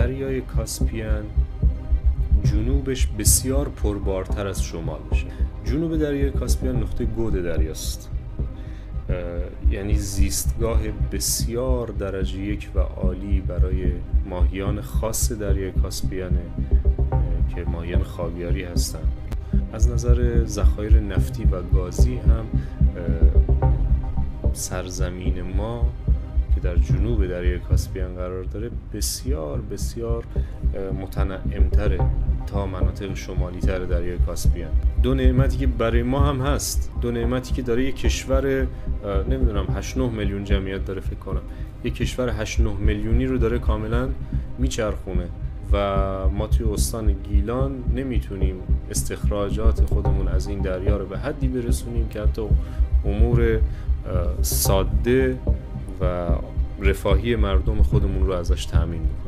دریای کاسپیان جنوبش بسیار پربارتر از شمالشه. جنوب دریای کاسپیان نقطه گود دریاست، یعنی زیستگاه بسیار درجه یک و عالی برای ماهیان خاص دریای کاسپیانه که ماهیان خاویاری هستند. از نظر ذخایر نفتی و گازی هم سرزمین ما که در جنوب دریای کاسپیان قرار داره بسیار بسیار متنعم‌تره تا مناطق شمالی تر دریای کاسپیان. دو نعمتی که برای ما هم هست، دو نعمتی که داره یک کشور نمیدونم 8-9 میلیون جمعیت داره، فکر کنم یک کشور 8-9 میلیونی رو داره کاملا میچرخونه و ما توی استان گیلان نمیتونیم استخراجات خودمون از این دریا رو به حدی برسونیم که حتی امور ساده و رفاهی مردم خودمون رو ازش تامین کنیم.